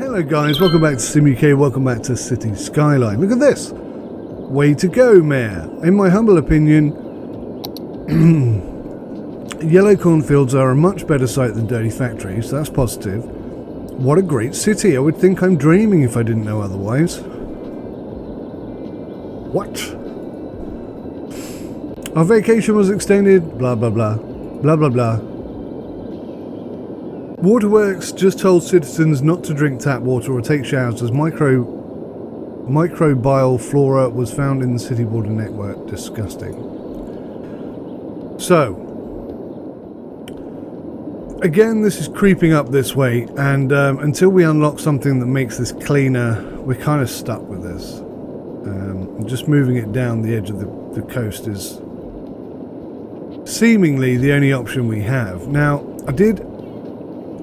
Hello guys, welcome back to SimUK, welcome back to Cities Skylines. Look at this! Way to go, Mayor! In my humble opinion, yellow cornfields are a much better site than dirty factories, so that's positive. What a great city, I would think I'm dreaming if I didn't know otherwise. What? Our vacation was extended, blah blah blah, blah blah blah. Waterworks just told citizens not to drink tap water or take showers as microbial flora was found in the city water network. Disgusting. So, again, this is creeping up this way, and until we unlock something that makes this cleaner, we're kind of stuck with this. Just moving it down the edge of the coast is seemingly the only option we have. Now, I did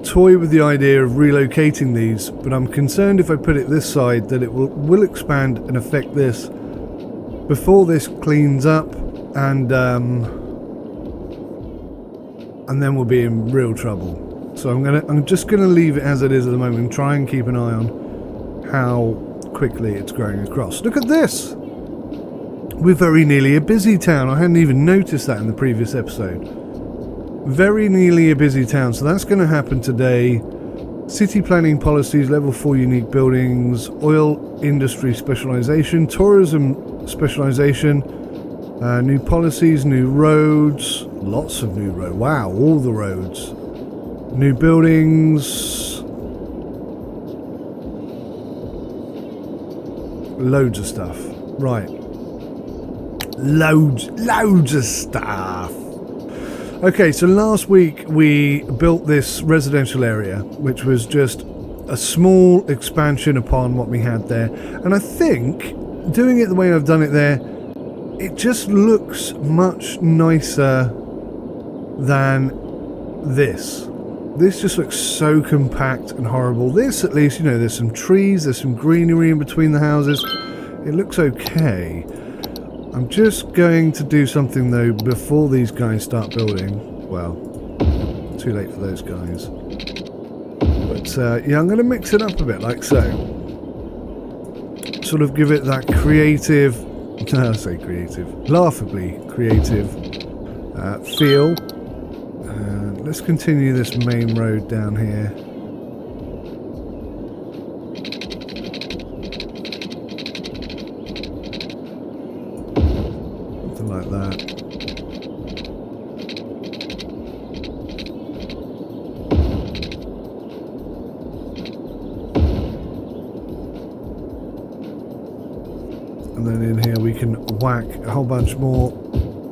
toy with the idea of relocating these, but I'm concerned if I put it this side that it will expand and affect this before this cleans up, and then we'll be in real trouble. So I'm just gonna leave it as it is at the moment and try and keep an eye on how quickly it's growing across. Look at this! We're very nearly a busy town. I hadn't even noticed that in the previous episode. Very nearly a busy town, so that's going to happen today. City planning policies, level 4 unique buildings, oil industry specialization, tourism specialization, new policies, new roads, lots of new roads. Wow, all the roads. New buildings. Loads of stuff. Right. Loads of stuff. Okay, so last week we built this residential area, which was just a small expansion upon what we had there. And I think, doing it the way I've done it there, it just looks much nicer than this. This just looks so compact and horrible. This, at least, you know, there's some trees, there's some greenery in between the houses. It looks okay. I'm just going to do something though before these guys start building. Well, too late for those guys. But yeah, I'm going to mix it up a bit like so. Sort of give it that creative, I say creative, laughably creative feel. Let's continue this main road down here. Like that. And then in here we can whack a whole bunch more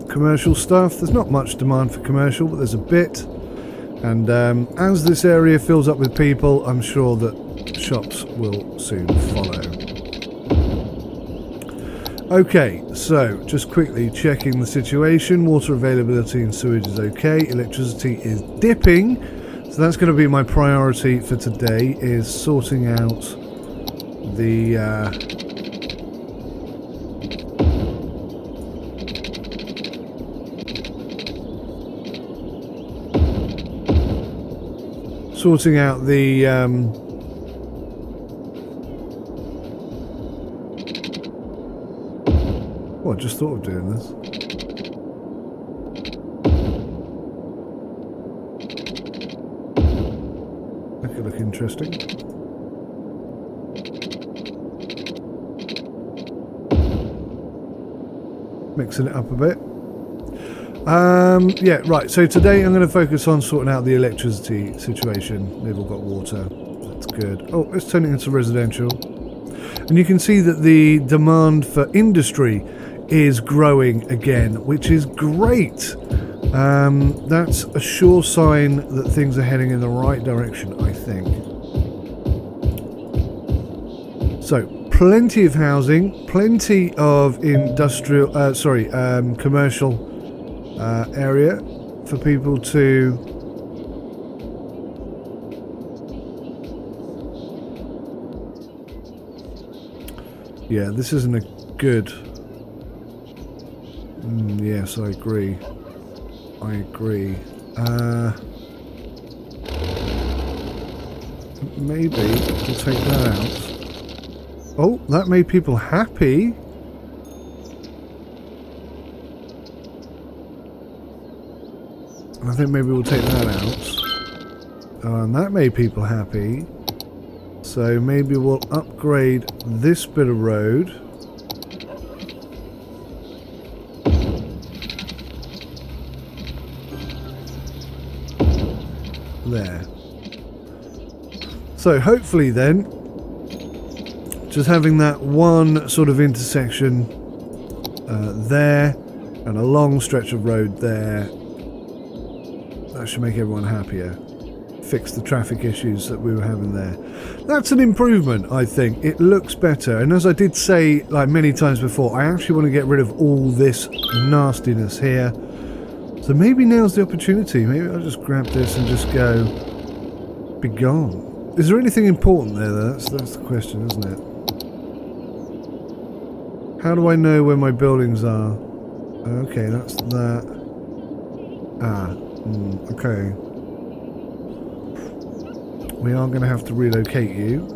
commercial stuff. There's not much demand for commercial, but there's a bit. And as this area fills up with people, I'm sure that shops will soon follow. Okay, so just quickly checking the situation. Water availability and sewage is okay. Electricity is dipping. So that's going to be my priority for today, is sorting out the oh, I just thought of doing this. That could look interesting. Mixing it up a bit. Yeah, right. So today I'm going to focus on sorting out the electricity situation. They've all got water. That's good. Oh, let's turn it into residential. And you can see that the demand for industry is growing again, which is great. That's a sure sign that things are heading in the right direction, I think. So, plenty of housing, plenty of industrial, commercial area for people to yeah, this isn't a good yes, I agree. maybe we'll take that out. Oh, that made people happy. I think maybe we'll take that out. And that made people happy. So maybe we'll upgrade this bit of road. There. So hopefully then, just having that one sort of intersection there and a long stretch of road there, that should make everyone happier. Fix the traffic issues that we were having there. That's an improvement, I think. It looks better. And as I did say like many times before, I actually want to get rid of all this nastiness here. So maybe now's the opportunity. Maybe I'll just grab this and just go, be gone. Is there anything important there though? That's the question, isn't it? How do I know where my buildings are? Okay, that's that. Okay. We are going to have to relocate you.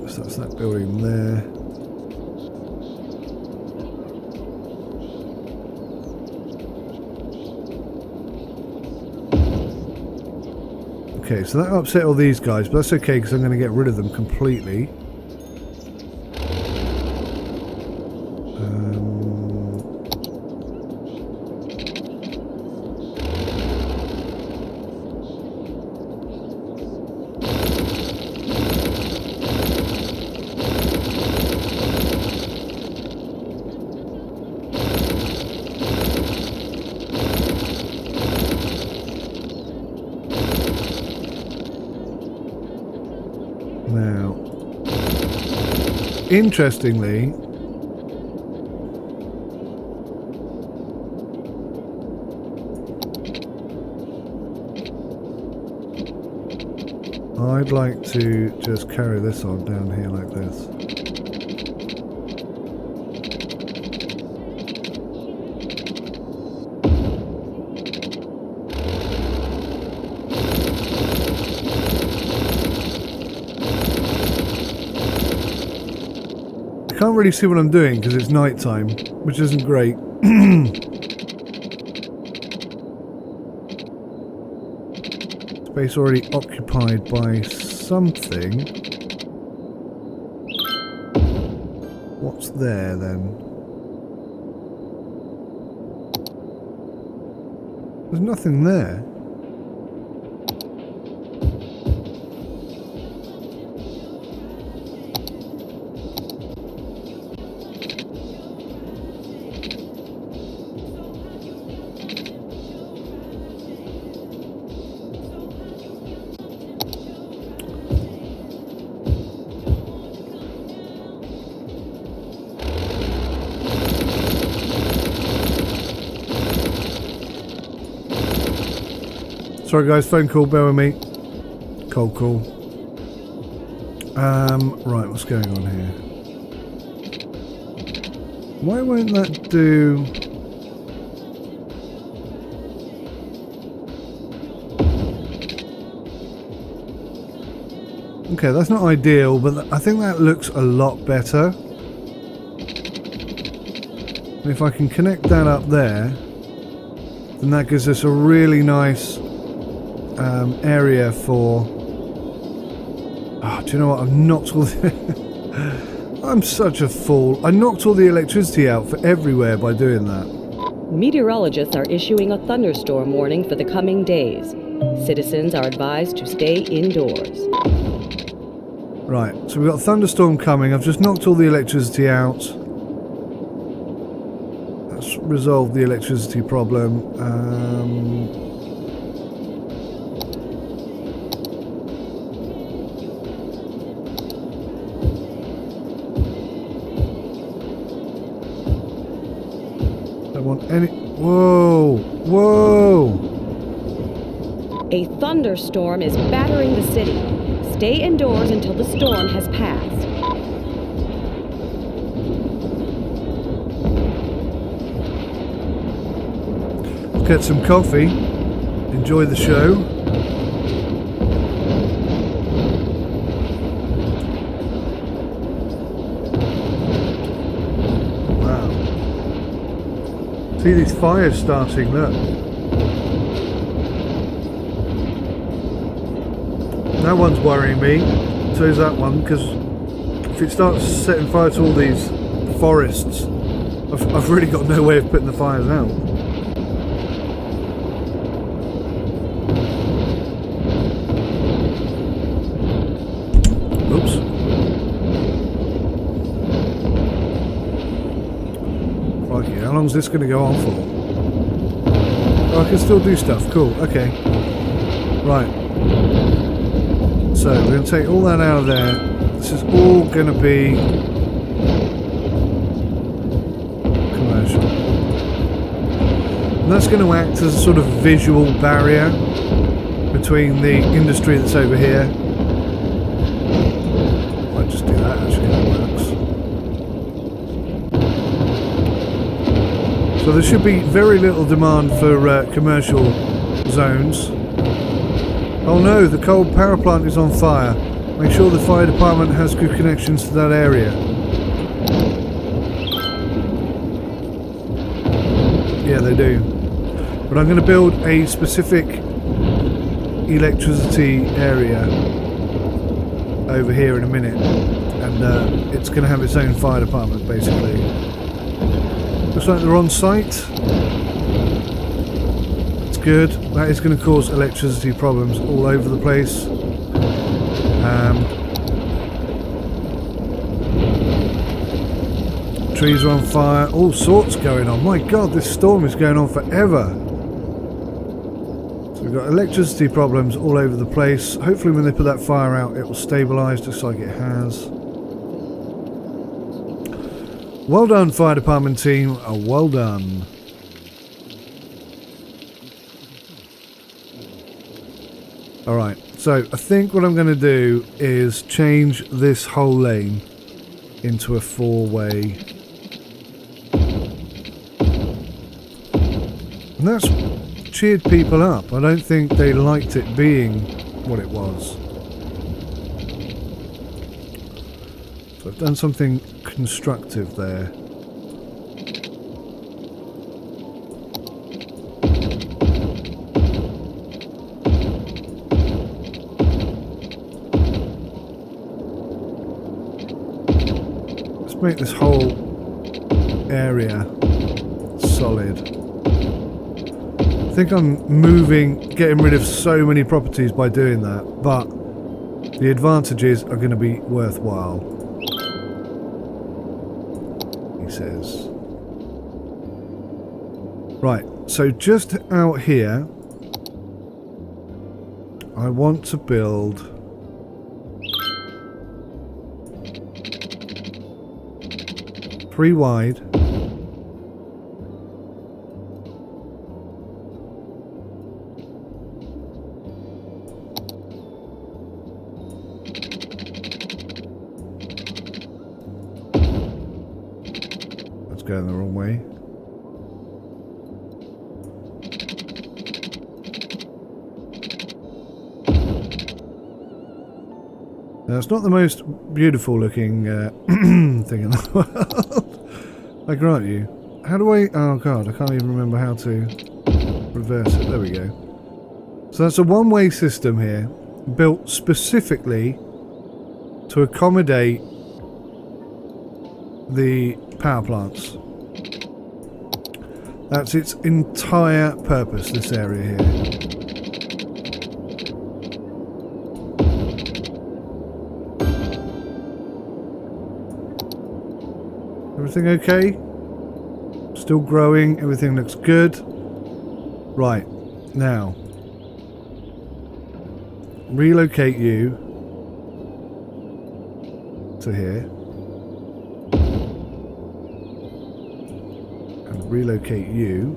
So that's that building there. Okay, so that upset all these guys, but that's okay because I'm going to get rid of them completely. Now, interestingly, I'd like to just carry this on down here like this. I can't really see what I'm doing because it's night time, which isn't great. Space already occupied by something. What's there then? There's nothing there. Sorry guys, phone call, bear with me. Cold call. Right, what's going on here? Why won't that do... Okay, that's not ideal, but I think that looks a lot better. And if I can connect that up there, then that gives us a really nice area for... Oh, do you know what? I've knocked all the... I'm such a fool. I knocked all the electricity out for everywhere by doing that. Meteorologists are issuing a thunderstorm warning for the coming days. Citizens are advised to stay indoors. Right, so we've got a thunderstorm coming. I've just knocked all the electricity out. That's resolved the electricity problem. Any... Whoa! Whoa! A thunderstorm is battering the city. Stay indoors until the storm has passed. Let's get some coffee. Enjoy the show. See these fires starting, look. That one's worrying me. So is that one, because if it starts setting fire to all these forests, I've really got no way of putting the fires out. Oops. Crikey, how long is this going to go on for? Oh, I can still do stuff. Cool, okay. Right. So, we're going to take all that out of there. This is all going to be commercial. And that's going to act as a sort of visual barrier between the industry that's over here. Might just do that, actually, that works. So there should be very little demand for commercial zones. Oh no, the coal power plant is on fire. Make sure the fire department has good connections to that area. Yeah, they do. But I'm going to build a specific electricity area over here in a minute. And it's going to have its own fire department, basically. Looks like they're on site. Good. That is going to cause electricity problems all over the place. Trees are on fire. All sorts going on. My God, this storm is going on forever. So we've got electricity problems all over the place. Hopefully when they put that fire out, it will stabilise just like it has. Well done, fire department team. Well done. Alright, so I think what I'm going to do is change this whole lane into a four-way. And that's cheered people up. I don't think they liked it being what it was. So I've done something constructive there. Make this whole area solid. I think I'm getting rid of so many properties by doing that, but the advantages are going to be worthwhile, he says. Right, so just out here, I want to build 3 wide. That's going the wrong way. Now, it's not the most beautiful looking thing in the world. I grant you. How do I... Oh god, I can't even remember how to reverse it. There we go. So that's a one-way system here, built specifically to accommodate the power plants. That's its entire purpose, this area here. Everything okay? Still growing, everything looks good. Right, now relocate you to here and relocate you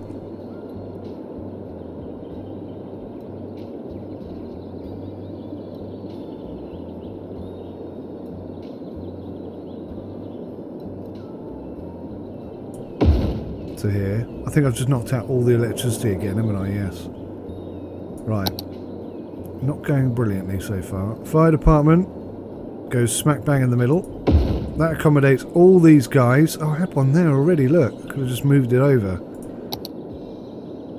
to here. I think I've just knocked out all the electricity again, haven't I? Yes. Right. Not going brilliantly so far. Fire department goes smack bang in the middle. That accommodates all these guys. Oh, I had one there already, look. I could have just moved it over.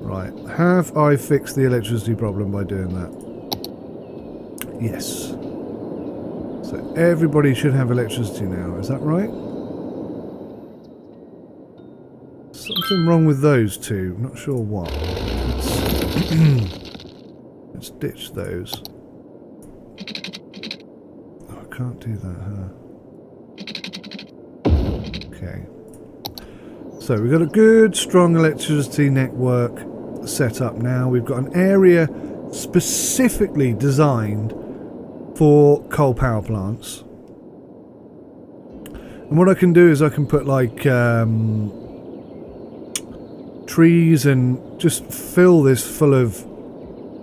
Right. Have I fixed the electricity problem by doing that? Yes. So everybody should have electricity now. Is that right? Something wrong with those two. Not sure what. Let's ditch those. Oh, I can't do that, huh? Okay. So we've got a good, strong electricity network set up now. We've got an area specifically designed for coal power plants. And what I can do is I can put like trees and just fill this full of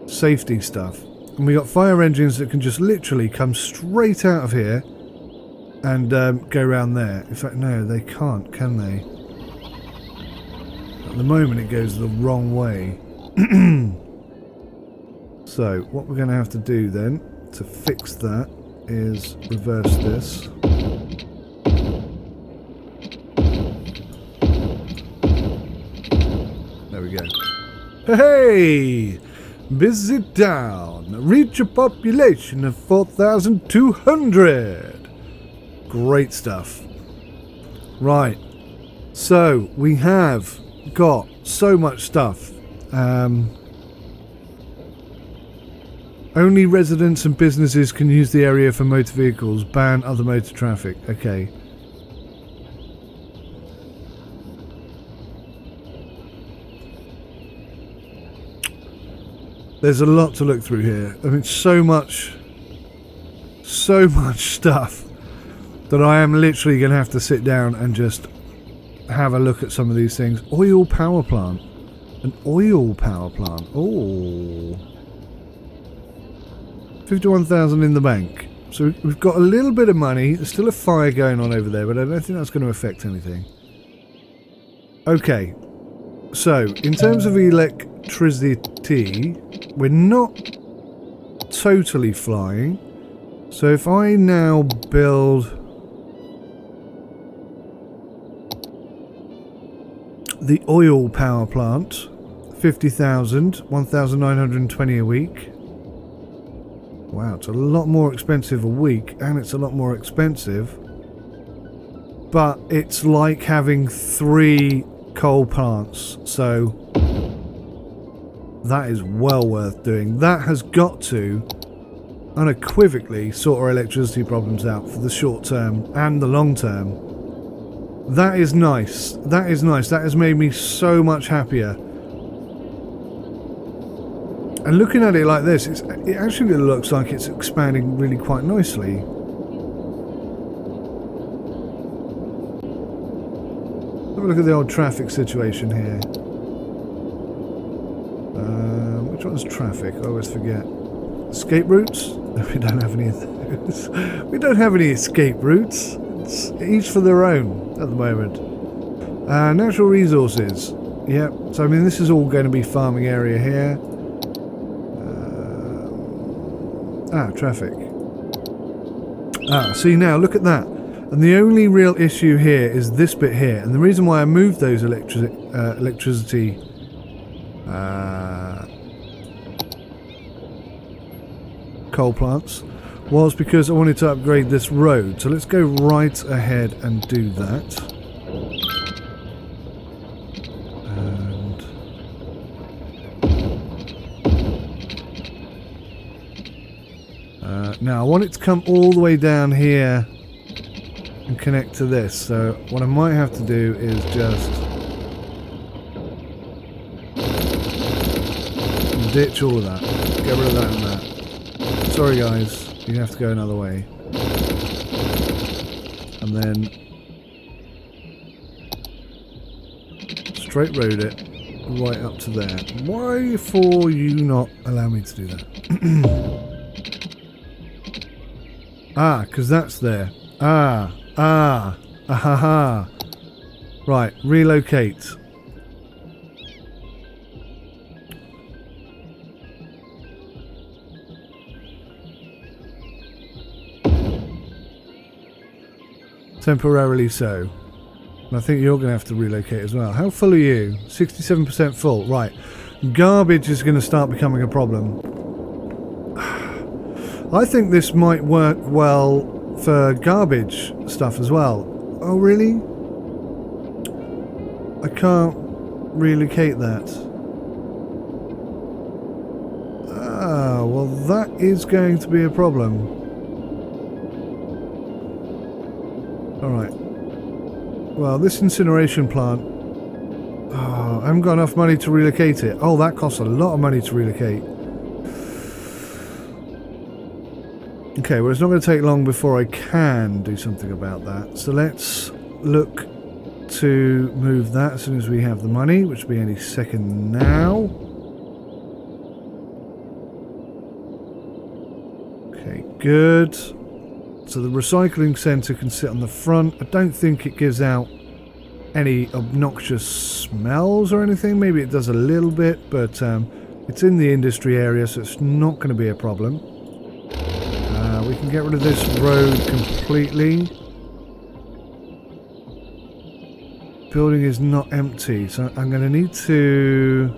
safety stuff. And we got fire engines that can just literally come straight out of here and go around there. In fact, no, they can't, can they? At the moment it goes the wrong way. So what we're going to have to do then to fix that is reverse this. There we go. Hey! Busy town. Reach a population of 4,200. Great stuff. Right. So we have got so much stuff. Only residents and businesses can use the area for motor vehicles. Ban other motor traffic. Okay. There's a lot to look through here. I mean, so much stuff that I am literally going to have to sit down and just have a look at some of these things. Oil power plant. An oil power plant. Oh. 51,000 in the bank. So we've got a little bit of money. There's still a fire going on over there, but I don't think that's going to affect anything. Okay. So, in terms of electricity, we're not totally flying. So if I now build the oil power plant, 50,000, 1,920 a week. Wow, it's a lot more expensive a week, and it's a lot more expensive. But it's like having 3 coal plants, so that is well worth doing. That has got to unequivocally sort our electricity problems out for the short term and the long term. That is nice. That is nice. That has made me so much happier. And looking at it like this, it actually looks like it's expanding really quite nicely. Have a look at the old traffic situation here. Which one's traffic? I always forget. Escape routes? No, we don't have any of those. We don't have any escape routes. It's each for their own at the moment. Natural resources. Yep. So I mean, this is all going to be farming area here. Traffic. See now, look at that. And the only real issue here is this bit here. And the reason why I moved those electricity coal plants was because I wanted to upgrade this road. So let's go right ahead and do that. Now I want it to come all the way down here and connect to this. So what I might have to do is just ditch all of that. Get rid of that and that. Sorry guys, you have to go another way. And then straight road it right up to there. Why for you not allow me to do that? Because that's there. Ahaha. Right, relocate. Temporarily so. And I think you're going to have to relocate as well. How full are you? 67% full. Right. Garbage is going to start becoming a problem. I think this might work well for garbage stuff as well. Oh, really? I can't relocate that. Ah, well, that is going to be a problem. Alright. Well, this incineration plant... Oh, I haven't got enough money to relocate it. Oh, that costs a lot of money to relocate. Okay, well, it's not going to take long before I can do something about that. So let's look to move that as soon as we have the money, which will be any second now. Okay, good. So the recycling centre can sit on the front. I don't think it gives out any obnoxious smells or anything. Maybe it does a little bit, but it's in the industry area, so it's not going to be a problem. We can get rid of this road completely. Building is not empty, so I'm going to need to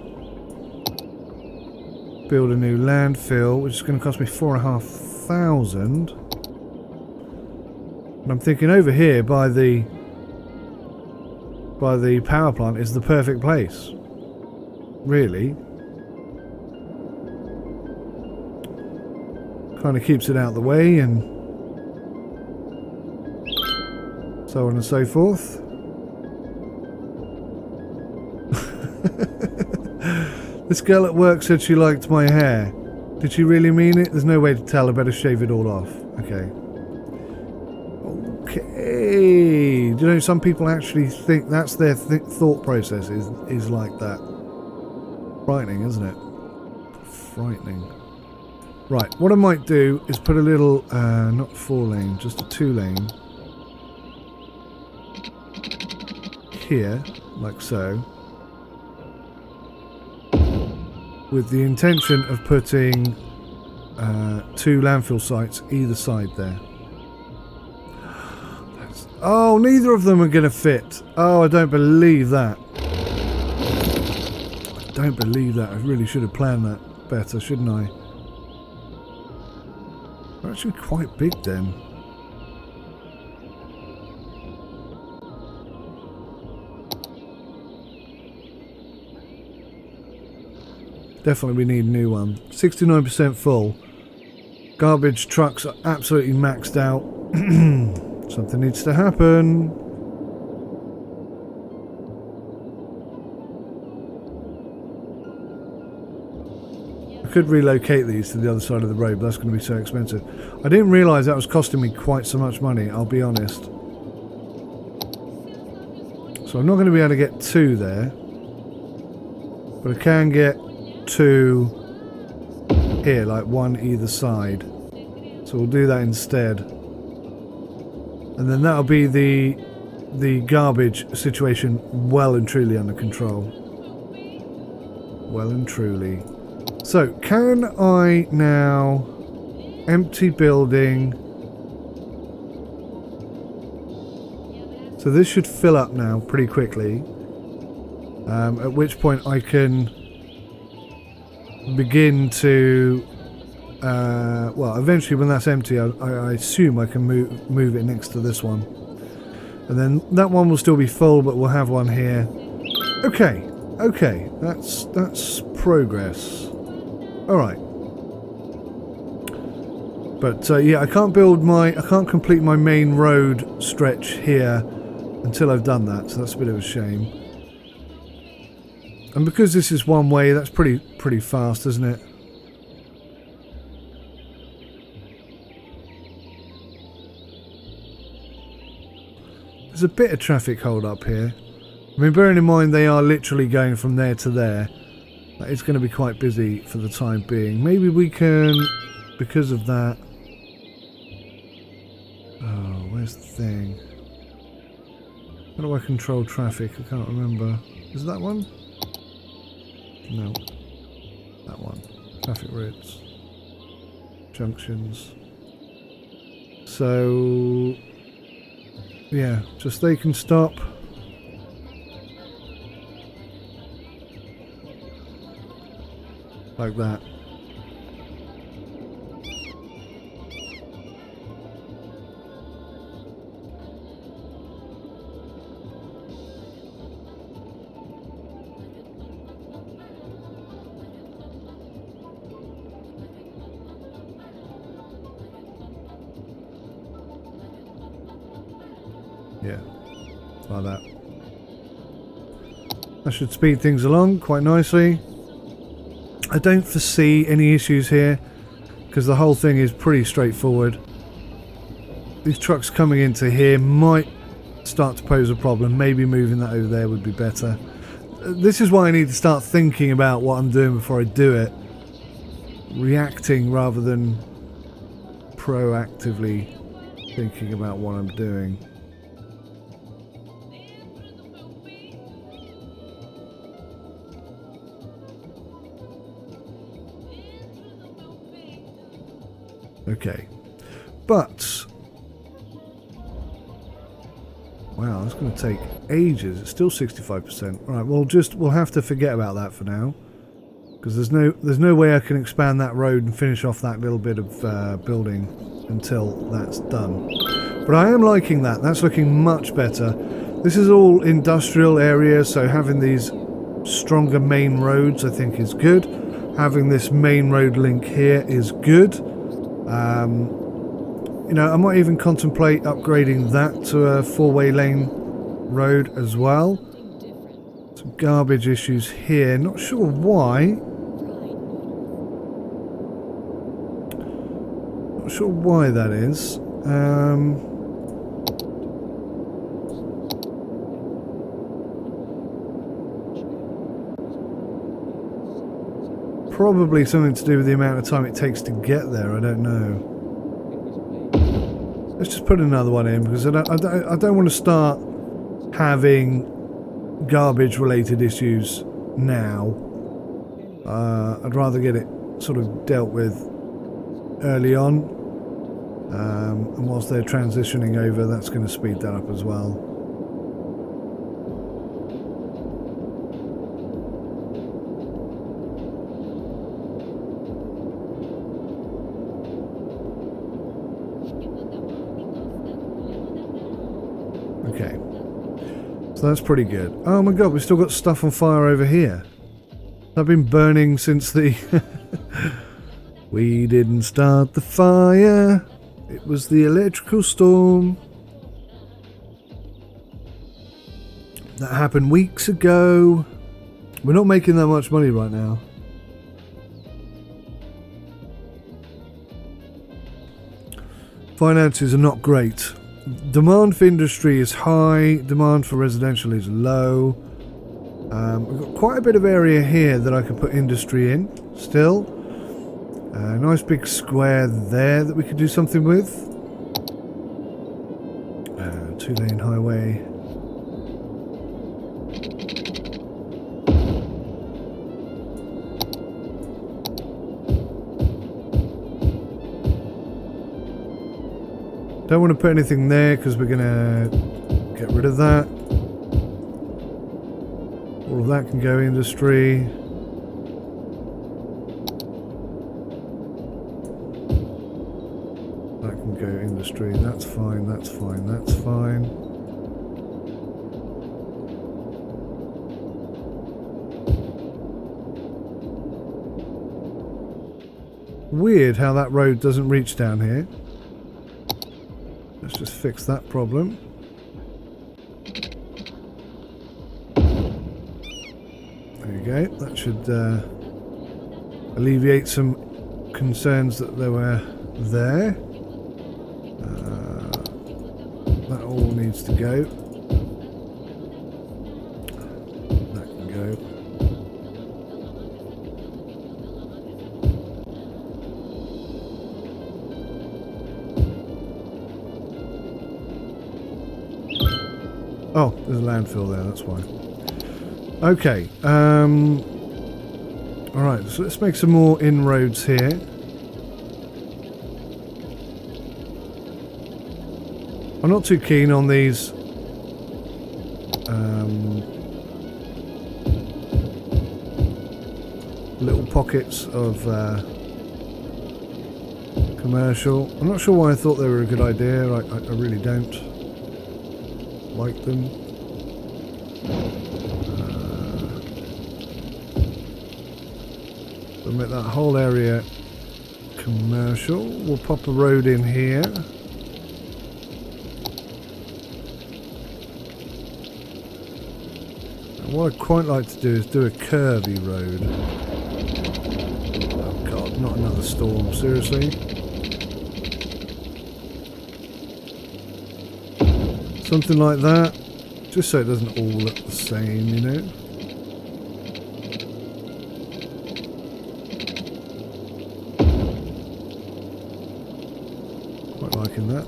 build a new landfill, which is going to cost me 4,500. And I'm thinking over here by the power plant is the perfect place. Really. Kind of keeps it out of the way and so on and so forth. This girl at work said she liked my hair. Did she really mean it? There's no way to tell. I better shave it all off. Okay. Okay. Do you know, some people actually think that's their thought process is like that. Frightening, isn't it? Frightening. Right, what I might do is put a little, not 4-lane, just a 2-lane. Here, like so. With the intention of putting 2 landfill sites either side there. Oh, neither of them are going to fit. Oh, I don't believe that. I don't believe that. I really should have planned that better, shouldn't I? They're actually quite big then. Definitely we need a new one. 69% full. Garbage trucks are absolutely maxed out. Something needs to happen. I could relocate these to the other side of the road, but that's going to be so expensive. I didn't realise that was costing me quite so much money, I'll be honest. So I'm not going to be able to get 2 there. But I can get 2 here, like 1 either side. So we'll do that instead. And then that'll be the garbage situation well and truly under control. Well and truly. So, can I now empty building? So this should fill up now pretty quickly. At which point I can begin to well, eventually when that's empty, I assume I can move it next to this one. And then that one will still be full, but we'll have one here. Okay, okay, that's progress. Alright. But yeah, I can't complete my main road stretch here until I've done that, so that's a bit of a shame. And because this is one way, that's pretty fast, isn't it? There's a bit of traffic hold up here. I mean, bearing in mind they are literally going from there to there. It's going to be quite busy for the time being. Maybe we can, because of that... Oh, where's the thing? How do I control traffic? I can't remember. Is that one? No. That one. Traffic routes. Junctions. So... yeah, just they can stop. like that. Yeah, like that. That should speed things along quite nicely. I don't foresee any issues here because the whole thing is pretty straightforward. These trucks coming into here might start to pose a problem. Maybe moving that over there would be better. This is why I need to start thinking about what I'm doing before I do it. Reacting rather than proactively thinking about what I'm doing. Okay, but wow, that's going to take ages. It's still 65%. All right, we'll have to forget about that for now, because there's no way I can expand that road and finish off that little bit of building until that's done. But I am liking that. That's looking much better. This is all industrial area, so having these stronger main roads I think is good. Having this main road link here is good. You know, I might even contemplate upgrading that to a 4-way lane road as well. Some garbage issues here. Not sure why. Not sure why that is. Probably something to do with the amount of time it takes to get there. I don't know. Let's just put another one in because I don't want to start having garbage related issues now. I'd rather get it sort of dealt with early on, and whilst they're transitioning over, that's going to speed that up as well. Okay, so that's pretty good. Oh my god, we've still got stuff on fire over here. I've been burning since the... We didn't start the fire. It was the electrical storm. That happened weeks ago. We're not making that much money right now. Finances are not great. Demand for industry is high, demand for residential is low. We've got quite a bit of area here that I could put industry in still. A nice big square there that we could do something with. 2-lane highway. Don't want to put anything there because we're going to get rid of that. All of that can go industry. That can go industry. That's fine, that's fine, that's fine. Weird how that road doesn't reach down here. Let's just fix that problem. There you go. That should alleviate some concerns that there were there. That all needs to go. That can go. Oh, there's a landfill there, that's why. Okay, alright, so let's make some more inroads here. I'm not too keen on these little pockets of commercial. I'm not sure why I thought they were a good idea. I really don't like them. We'll make that whole area commercial. We'll pop a road in here. And what I'd quite like to do is do a curvy road. Oh god, not another storm, seriously. Something like that, just so it doesn't all look the same, you know. Quite liking that.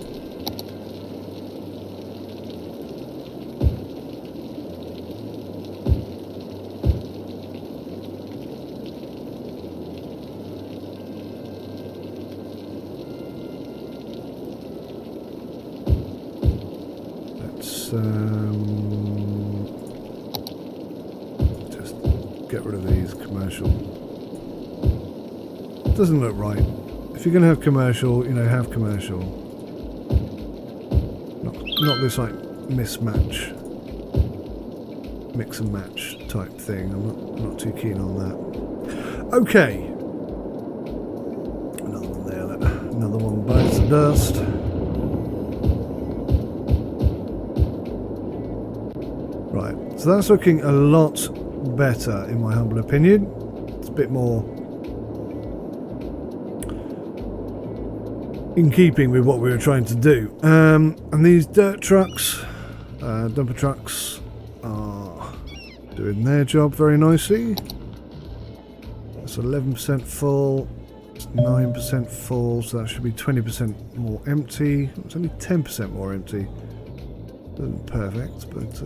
Just get rid of these commercial. Doesn't look right. If you're going to have commercial, you know, have commercial. Not this like mismatch, mix and match type thing. I'm not too keen on that. Okay. Another one there. Another one bites the dust. Right, so that's looking a lot better in my humble opinion. It's a bit more in keeping with what we were trying to do. And these dirt trucks, dumper trucks, are doing their job very nicely. That's 11% full, it's 9% full, so that should be 20% more empty. It's only 10% more empty. Isn't perfect, but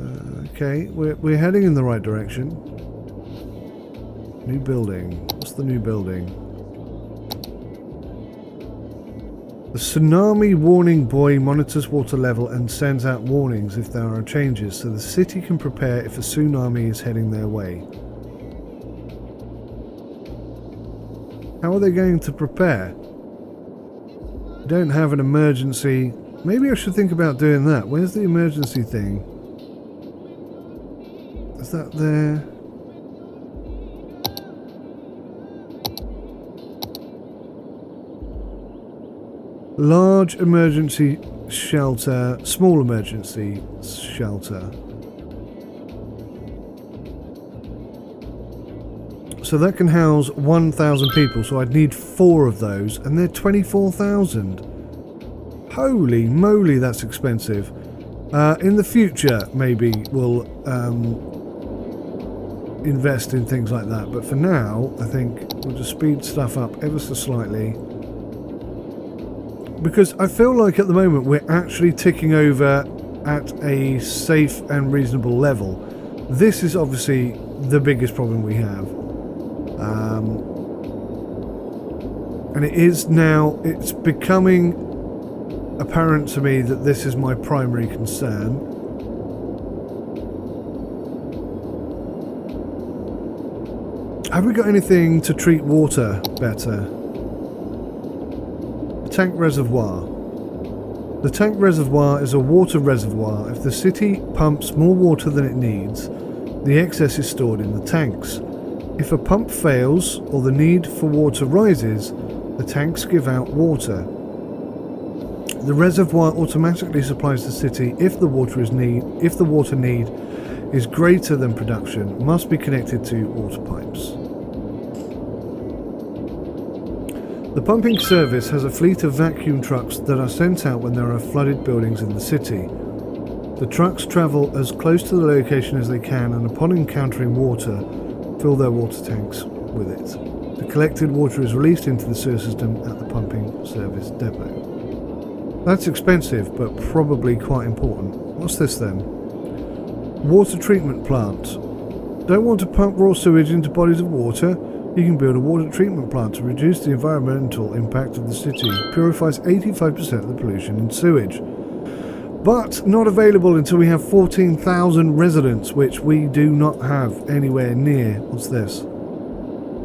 okay, we're heading in the right direction. New building. What's the new building? The tsunami warning buoy monitors water level and sends out warnings if there are changes, so the city can prepare if a tsunami is heading their way. How are they going to prepare? We don't have an emergency. Maybe I should think about doing that. Where's the emergency thing? Is that there? Large emergency shelter, small emergency shelter. So that can house 1,000 people, so I'd need 4 of those, and they're 24,000. Holy moly, that's expensive. In the future, maybe we'll invest in things like that. But for now, I think we'll just speed stuff up ever so slightly. Because I feel like at the moment we're actually ticking over at a safe and reasonable level. This is obviously the biggest problem we have. And it is now, it's becoming apparent to me that this is my primary concern. Have we got anything to treat water better? Tank reservoir. The tank reservoir is a water reservoir. If the city pumps more water than it needs, the excess is stored in the tanks. If a pump fails or the need for water rises, the tanks give out water. The reservoir automatically supplies the city if the water need is greater than production, must be connected to water pipes. The pumping service has a fleet of vacuum trucks that are sent out when there are flooded buildings in the city. The trucks travel as close to the location as they can, and upon encountering water, fill their water tanks with it. The collected water is released into the sewer system at the pumping service depot. That's expensive, but probably quite important. What's this then? Water treatment plant. Don't want to pump raw sewage into bodies of water? You can build a water treatment plant to reduce the environmental impact of the city. Purifies 85% of the pollution in sewage. But not available until we have 14,000 residents, which we do not have anywhere near. What's this?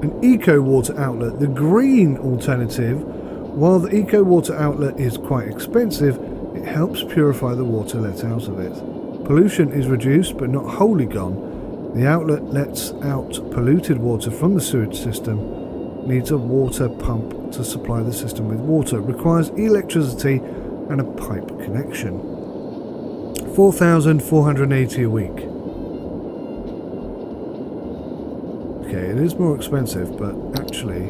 an eco water outlet. The green alternative, while the eco water outlet is quite expensive, it helps purify the water let out of it. Pollution is reduced but not wholly gone. The outlet lets out polluted water from the sewage system. Needs a water pump to supply the system with water. Requires electricity and a pipe connection. 4,480 a week. Okay, it is more expensive, but actually,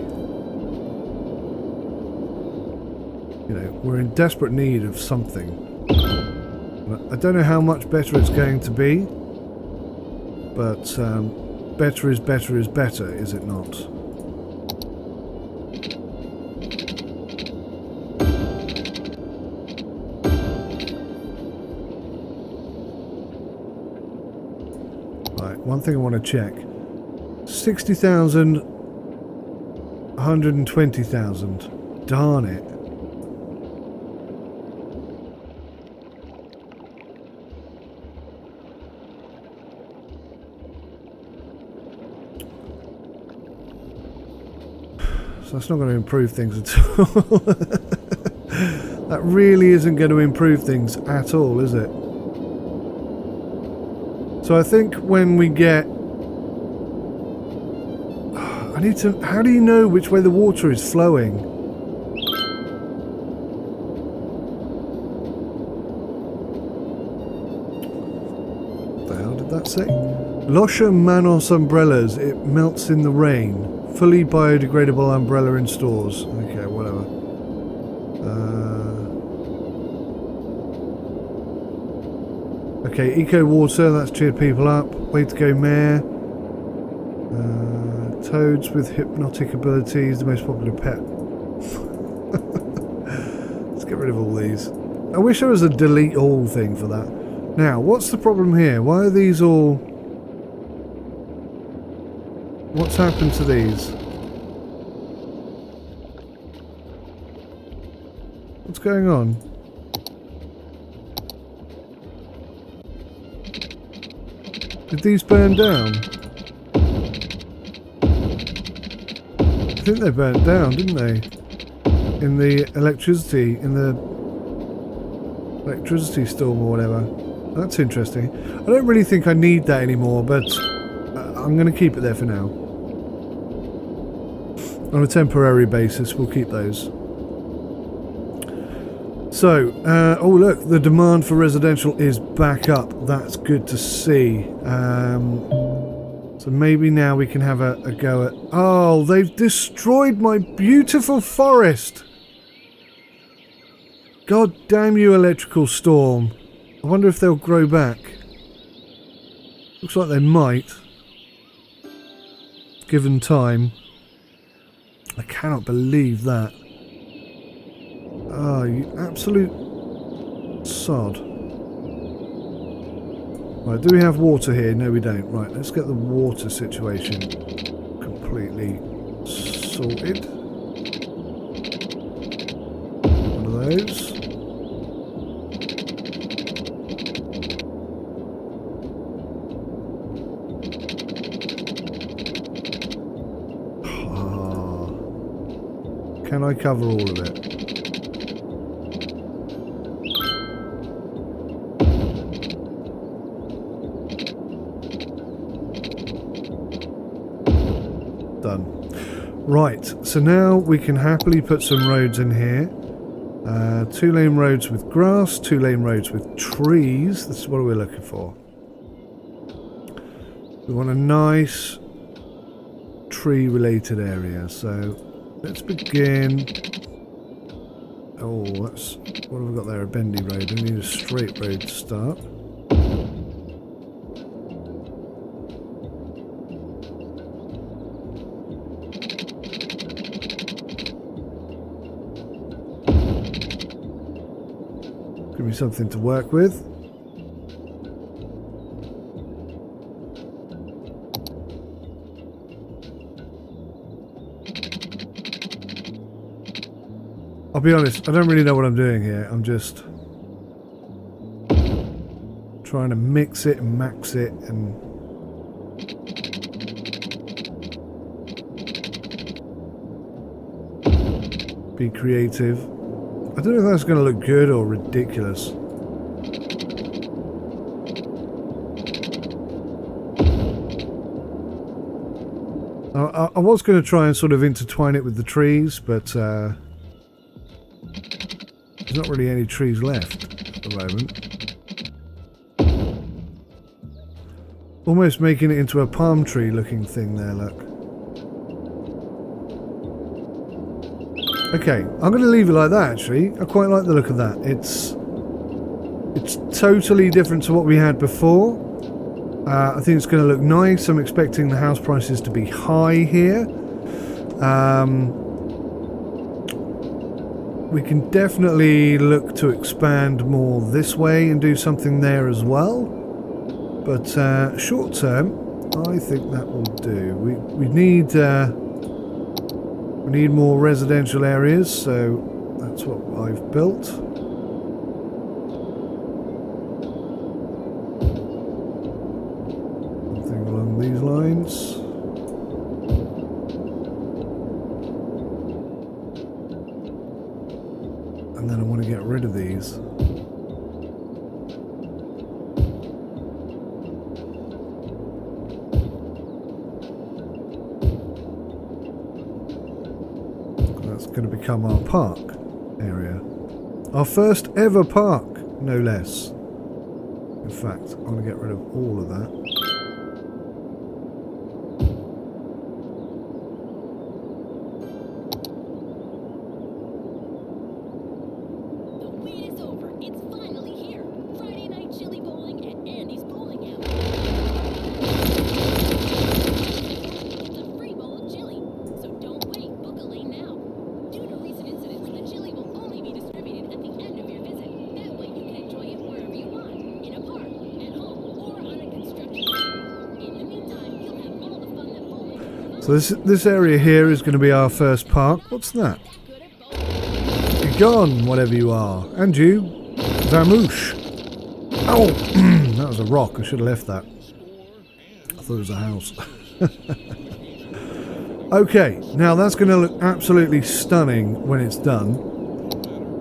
you know, we're in desperate need of something. I don't know how much better it's going to be, but better is better, is it not? One thing I want to check. 60,000, 120,000. Darn it. So that's not going to improve things at all. That really isn't going to improve things at all, is it? So I think when we get... I need to... How do you know which way the water is flowing? What the hell did that say? Losher Manos umbrellas. It melts in the rain. Fully biodegradable umbrella in stores. Okay, whatever. Okay, eco water, that's cheered people up. Way to go, Mayor. Toads with hypnotic abilities, the most popular pet. Let's get rid of all these. I wish there was a delete all thing for that. Now, what's the problem here? Why are these all... What's happened to these? What's going on? Did these burn down? I think they burnt down, didn't they? In the electricity storm or whatever. That's interesting. I don't really think I need that anymore, but I'm going to keep it there for now. On a temporary basis, we'll keep those. So, oh look, the demand for residential is back up. That's good to see. So maybe now we can have a go at... Oh, they've destroyed my beautiful forest! God damn you, electrical storm. I wonder if they'll grow back. Looks like they might. Given time. I cannot believe that. Oh, you absolute sod. Right, do we have water here? No, we don't. Right, let's get the water situation completely sorted. One of those. Can I cover all of it? Done. Right, so now we can happily put some roads in here. 2-lane roads with grass, 2-lane roads with trees. This is what we're looking for. We want a nice tree-related area, so let's begin. Oh, that's... What have we got there? A bendy road. We need a straight road to start. Give me something to work with. I'll be honest, I don't really know what I'm doing here. I'm just trying to mix it and max it and be creative. I don't know if that's going to look good or ridiculous. I was going to try and sort of intertwine it with the trees, but there's not really any trees left at the moment. Almost making it into a palm tree looking thing there, look. Okay, I'm going to leave it like that actually. I quite like the look of that. It's totally different to what we had before. I think it's going to look nice. I'm expecting the house prices to be high here. We can definitely look to expand more this way and do something there as well. But short term, I think that will do. We need more residential areas, so that's what I've built. These lines. And then I want to get rid of these. That's going to become our park area. Our first ever park, no less. In fact, I want to get rid of all of that. So this area here is going to be our first park. What's that? Be gone, whatever you are. And you. Vamoosh. Oh! That was a rock. I should have left that. I thought it was a house. Okay, now that's going to look absolutely stunning when it's done.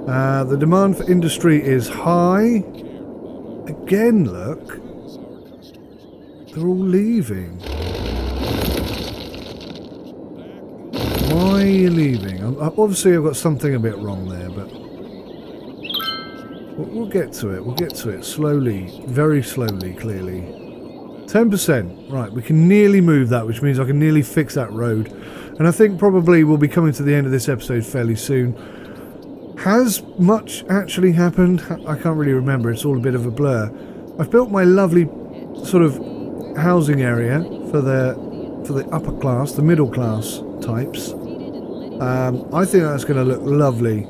The demand for industry is high. Again, look. They're all leaving. Why are you leaving? Obviously I've got something a bit wrong there, but we'll get to it. We'll get to it slowly, very slowly, clearly. 10%. Right, we can nearly move that, which means I can nearly fix that road. And I think probably we'll be coming to the end of this episode fairly soon. Has much actually happened? I can't really remember. It's all a bit of a blur. I've built my lovely sort of housing area for the upper class, the middle class types. I think that's going to look lovely.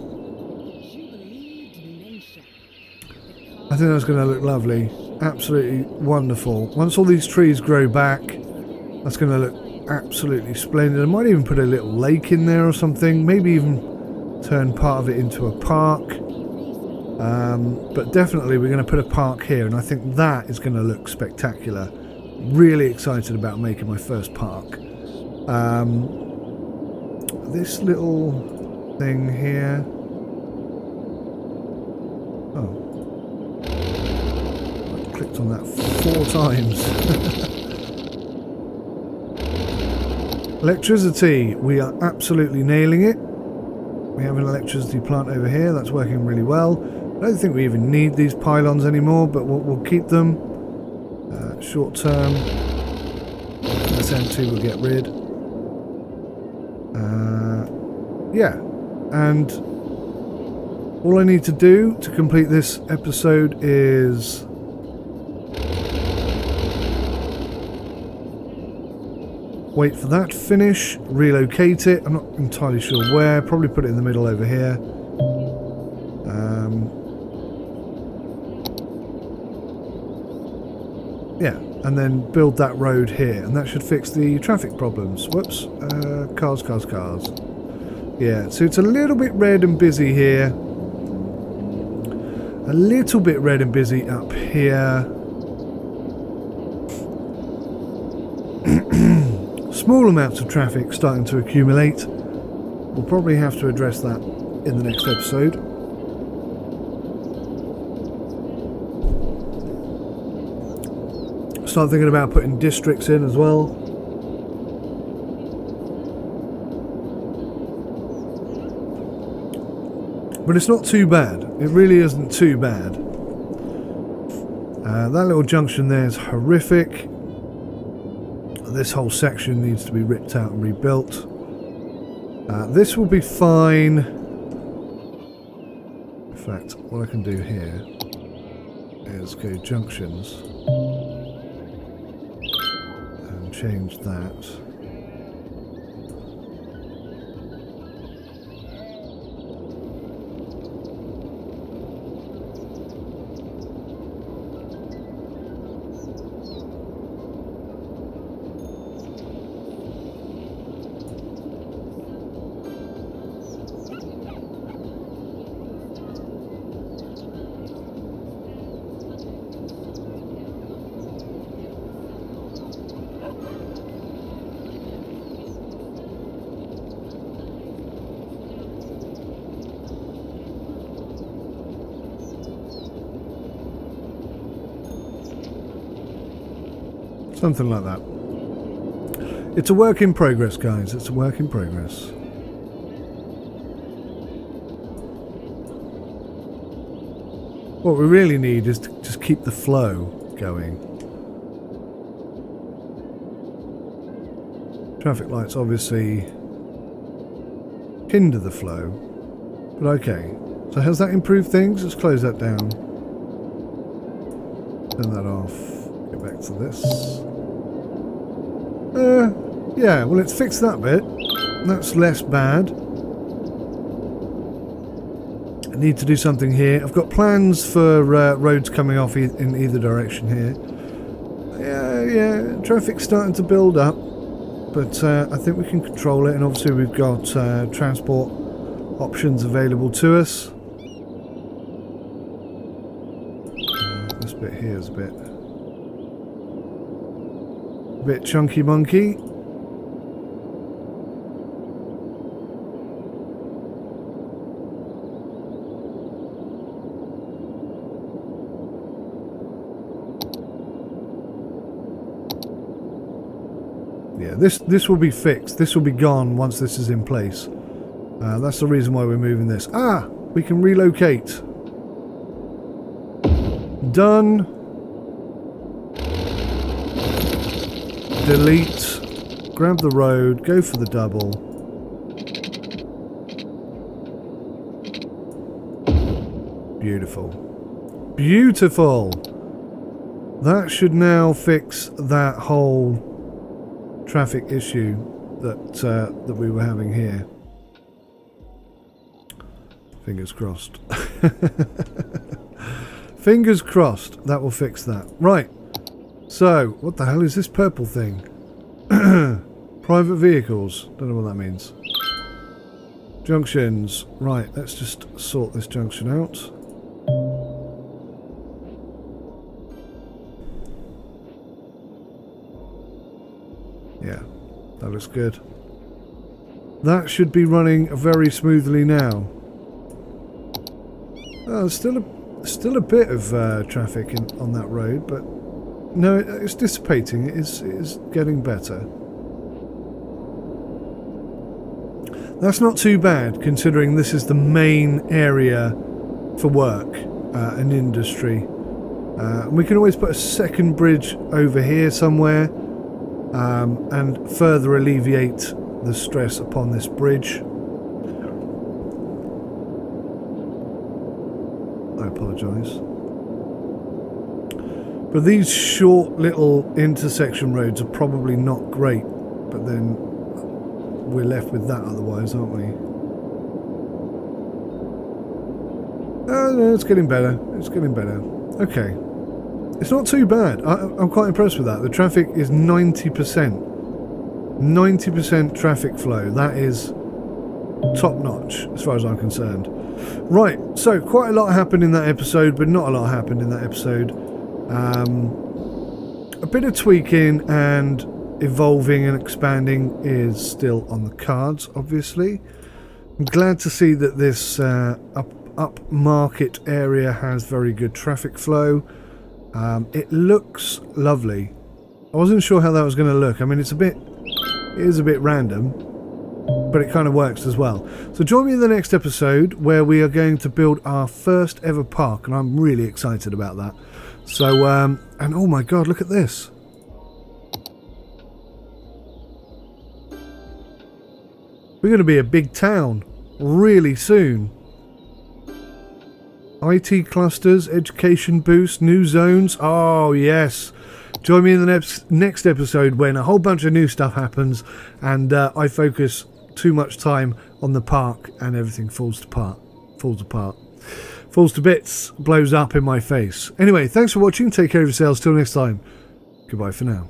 I think that's going to look lovely. Absolutely wonderful. Once all these trees grow back, that's going to look absolutely splendid. I might even put a little lake in there or something. Maybe even turn part of it into a park. But definitely we're going to put a park here, and I think that is going to look spectacular. Really excited about making my first park. This little thing here. Oh. I clicked on that 4 times. Electricity. We are absolutely nailing it. We have an electricity plant over here. That's working really well. I don't think we even need these pylons anymore, but we'll keep them. Short term. That's empty. We'll get rid. Yeah, and all I need to do to complete this episode is wait for that to finish, relocate it. I'm not entirely sure where. Probably put it in the middle over here. Yeah, and then build that road here, and that should fix the traffic problems. Whoops, cars. Yeah, so it's a little bit red and busy here. A little bit red and busy up here. Small amounts of traffic starting to accumulate. We'll probably have to address that in the next episode. Start thinking about putting districts in as well. But it's not too bad. It really isn't too bad. That little junction there is horrific. This whole section needs to be ripped out and rebuilt. This will be fine. In fact, what I can do here is go junctions and change that. Something like that. It's a work in progress, guys. It's a work in progress. What we really need is to just keep the flow going. Traffic lights obviously hinder the flow. But okay. So has that improved things? Let's close that down. Turn that off. Get back to this. Yeah, well, it's fixed that bit. That's less bad. I need to do something here. I've got plans for roads coming off in either direction here. Yeah, traffic's starting to build up. But I think we can control it. And obviously we've got transport options available to us. This bit here is a bit chunky monkey. Yeah, this will be fixed. This will be gone once this is in place. That's the reason why we're moving this. We can relocate. Done. Delete. Grab the road. Go for the double. Beautiful. Beautiful. That should now fix that whole traffic issue that we were having here. Fingers crossed. Fingers crossed that will fix that. Right. So, what the hell is this purple thing? Private vehicles. Don't know what that means. Junctions. Right, let's just sort this junction out. Yeah, that looks good. That should be running very smoothly now. Still a bit of traffic on that road, but no, it's dissipating. It is getting better. That's not too bad, considering this is the main area for work and industry. We can always put a second bridge over here somewhere and further alleviate the stress upon this bridge. I apologise. But these short little intersection roads are probably not great, but then we're left with that otherwise, aren't we? No, it's getting better. It's getting better. Okay. It's not too bad. I'm quite impressed with that. The traffic is 90%. 90% traffic flow. That is top notch as far as I'm concerned. Right, so quite a lot happened in that episode, but not a lot happened in that episode. A bit of tweaking and evolving and expanding is still on the cards, obviously. I'm glad to see that this up market area has very good traffic flow. It looks lovely. I wasn't sure how that was going to look. I mean, it is a bit random, but it kind of works as well. So join me in the next episode where we are going to build our first ever park, and I'm really excited about that. So, and oh my god, look at this. We're going to be a big town really soon. IT clusters, education boost, new zones. Oh yes. Join me in the next episode when a whole bunch of new stuff happens and I focus too much time on the park and everything falls apart. Falls to bits, blows up in my face. Anyway, thanks for watching. Take care of yourselves. Till next time. Goodbye for now.